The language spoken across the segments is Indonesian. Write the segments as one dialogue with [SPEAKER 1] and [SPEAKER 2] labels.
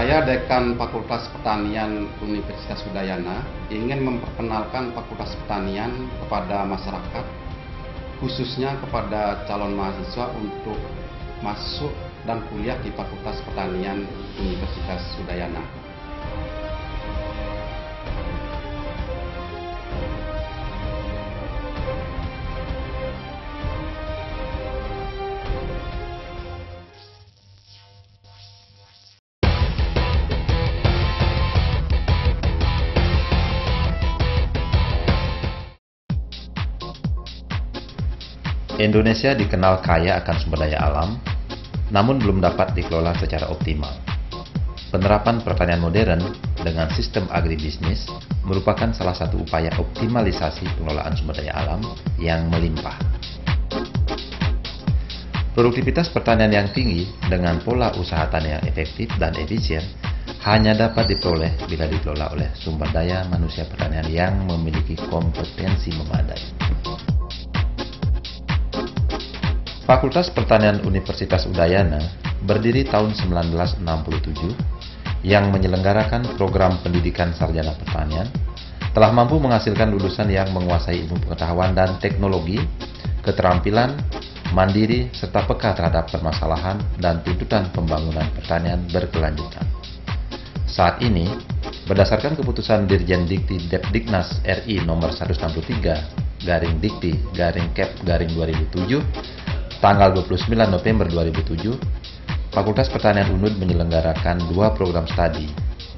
[SPEAKER 1] Saya Dekan Fakultas Pertanian Universitas Udayana ingin memperkenalkan Fakultas Pertanian kepada masyarakat, khususnya kepada calon mahasiswa untuk masuk dan kuliah di Fakultas Pertanian Universitas Udayana.
[SPEAKER 2] Indonesia dikenal kaya akan sumber daya alam, namun belum dapat dikelola secara optimal. Penerapan pertanian modern dengan sistem agribisnis merupakan salah satu upaya optimalisasi pengelolaan sumber daya alam yang melimpah. Produktivitas pertanian yang tinggi dengan pola usaha tani yang efektif dan efisien hanya dapat diperoleh bila dikelola oleh sumber daya manusia pertanian yang memiliki kompetensi memadai. Fakultas Pertanian Universitas Udayana berdiri tahun 1967 yang menyelenggarakan program pendidikan sarjana pertanian, telah mampu menghasilkan lulusan yang menguasai ilmu pengetahuan dan teknologi, keterampilan, mandiri, serta peka terhadap permasalahan dan tuntutan pembangunan pertanian berkelanjutan. Saat ini, berdasarkan keputusan Dirjen Dikti Depdiknas RI nomor 113/Dikti/Kep/2007 tanggal 29 November 2007, Fakultas Pertanian UNUD menyelenggarakan dua program studi,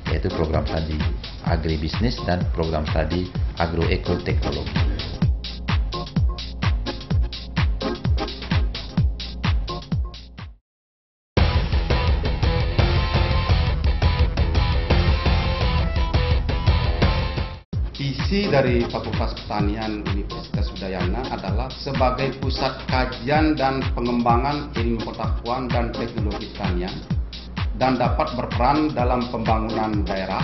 [SPEAKER 2] yaitu program studi agribisnis dan program studi agroekoteknologi.
[SPEAKER 1] Visi dari Fakultas Pertanian Universitas Udayana adalah sebagai pusat kajian dan pengembangan ilmu pengetahuan dan teknologi pertanian dan dapat berperan dalam pembangunan daerah,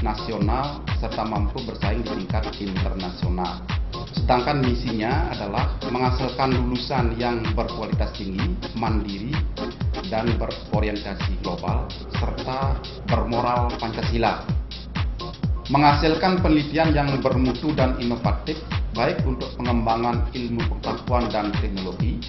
[SPEAKER 1] nasional, serta mampu bersaing di tingkat internasional. Sedangkan misinya adalah menghasilkan lulusan yang berkualitas tinggi, mandiri, dan berorientasi global, serta bermoral Pancasila. Menghasilkan penelitian yang bermutu dan inovatif, baik untuk pengembangan ilmu pengetahuan dan teknologi,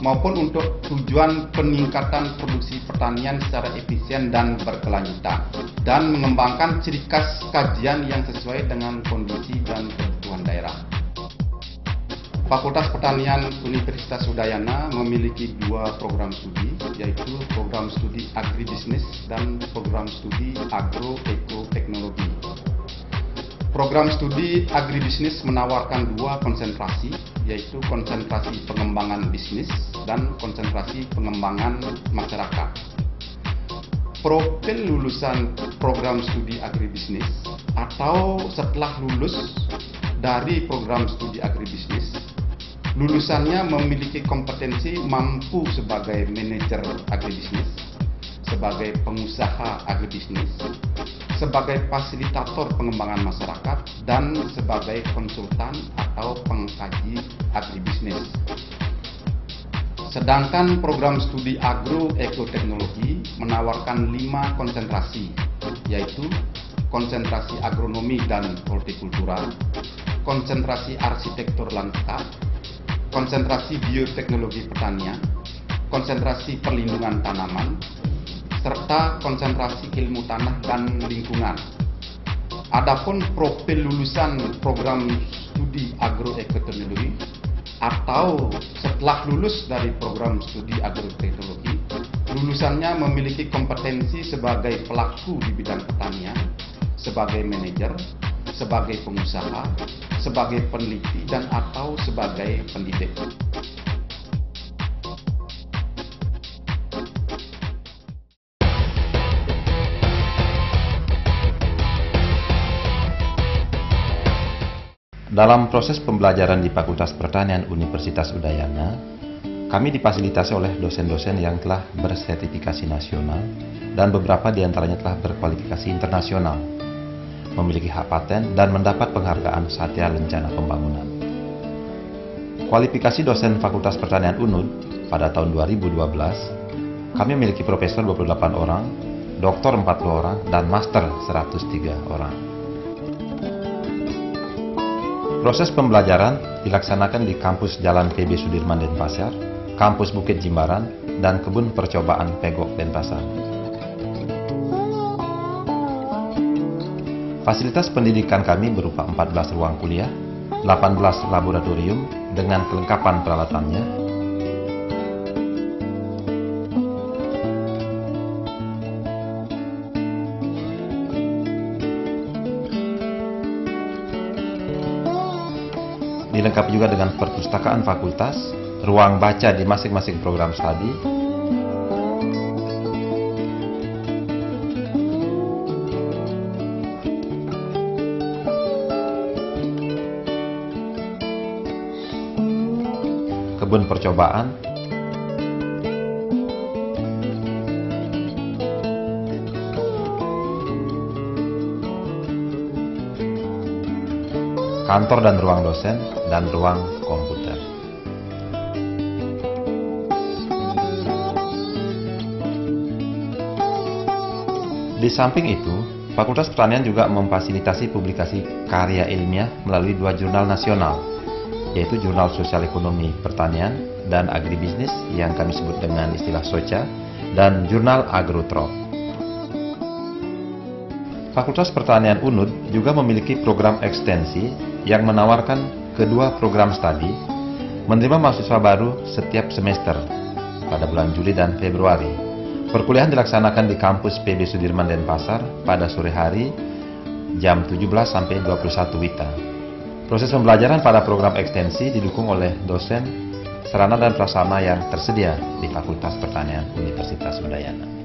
[SPEAKER 1] maupun untuk tujuan peningkatan produksi pertanian secara efisien dan berkelanjutan, dan mengembangkan ciri khas kajian yang sesuai dengan kondisi dan kebutuhan daerah. Fakultas Pertanian Universitas Udayana memiliki dua program studi, yaitu program studi agribisnis dan program studi agroekoteknologi. Program studi agribisnis menawarkan dua konsentrasi, yaitu konsentrasi pengembangan bisnis dan konsentrasi pengembangan masyarakat. Profil lulusan program studi agribisnis atau setelah lulus dari program studi agribisnis, lulusannya memiliki kompetensi mampu sebagai manajer agribisnis, sebagai pengusaha agribisnis, sebagai fasilitator pengembangan masyarakat, dan sebagai konsultan atau pengkaji agribisnis. Sedangkan program studi agroekoteknologi menawarkan 5 konsentrasi, yaitu konsentrasi agronomi dan hortikultura, konsentrasi arsitektur lanskap, konsentrasi bioteknologi pertanian, konsentrasi perlindungan tanaman, serta konsentrasi ilmu tanah dan lingkungan. Adapun profil lulusan program studi agroekoteknologi atau setelah lulus dari program studi agroteknologi, lulusannya memiliki kompetensi sebagai pelaku di bidang pertanian, sebagai manajer, sebagai pengusaha, sebagai peneliti, dan atau sebagai pendidik.
[SPEAKER 2] Dalam proses pembelajaran di Fakultas Pertanian Universitas Udayana, kami difasilitasi oleh dosen-dosen yang telah bersertifikasi nasional dan beberapa di antaranya telah berkualifikasi internasional, memiliki hak paten dan mendapat penghargaan Satya Lencana Pembangunan. Kualifikasi dosen Fakultas Pertanian UNUD pada tahun 2012, kami memiliki profesor 28 orang, doktor 40 orang, dan master 103 orang. Proses pembelajaran dilaksanakan di kampus Jalan PB Sudirman Denpasar, kampus Bukit Jimbaran, dan kebun percobaan Pegok Denpasar. Fasilitas pendidikan kami berupa 14 ruang kuliah, 18 laboratorium dengan kelengkapan peralatannya, dilengkapi juga dengan perpustakaan fakultas, ruang baca di masing-masing program studi, kebun percobaan, kantor dan ruang dosen, dan ruang komputer. Di samping itu, Fakultas Pertanian juga memfasilitasi publikasi karya ilmiah melalui 2 jurnal nasional, yaitu Jurnal Sosial Ekonomi Pertanian dan Agribisnis yang kami sebut dengan istilah SOCA, dan Jurnal Agrotrop. Fakultas Pertanian UNUD juga memiliki program ekstensi yang menawarkan kedua program studi, menerima mahasiswa baru setiap semester pada bulan Juli dan Februari. Perkuliahan dilaksanakan di kampus PB Sudirman Denpasar pada sore hari jam 17 sampai 21 WITA. Proses pembelajaran pada program ekstensi didukung oleh dosen, sarana dan prasarana yang tersedia di Fakultas Pertanian Universitas Udayana.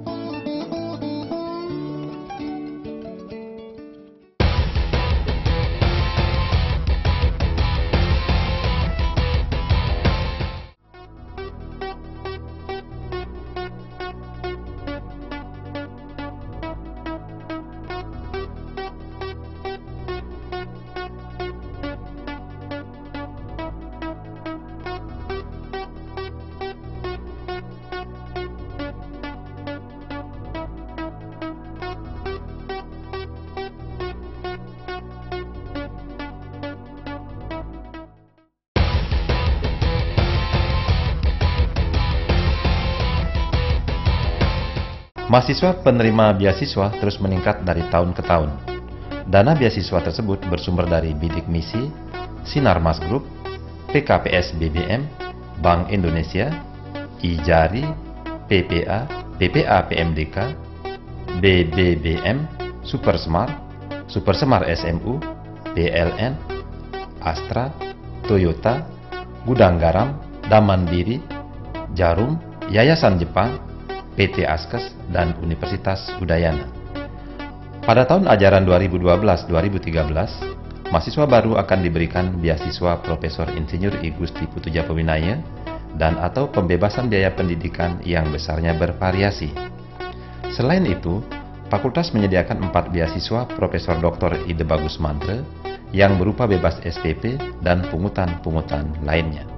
[SPEAKER 2] Mahasiswa penerima beasiswa terus meningkat dari tahun ke tahun. Dana beasiswa tersebut bersumber dari Bidik Misi, Sinarmas Group, PKPS BBM, Bank Indonesia, IJARI, PPA, PPA PMDK, BBBM, Supersmart, Supersemar SMU, PLN, Astra, Toyota, Gudang Garam, Damandiri, Jarum, Yayasan Jepang, PT Askes, dan Universitas Udayana. Pada tahun ajaran 2012-2013, mahasiswa baru akan diberikan beasiswa Profesor Insinyur I Gusti Putuja Pewinaya dan atau pembebasan biaya pendidikan yang besarnya bervariasi. Selain itu, Fakultas menyediakan 4 beasiswa Profesor Dr. Ide Bagus Mantre yang berupa bebas SPP dan pungutan-pungutan lainnya.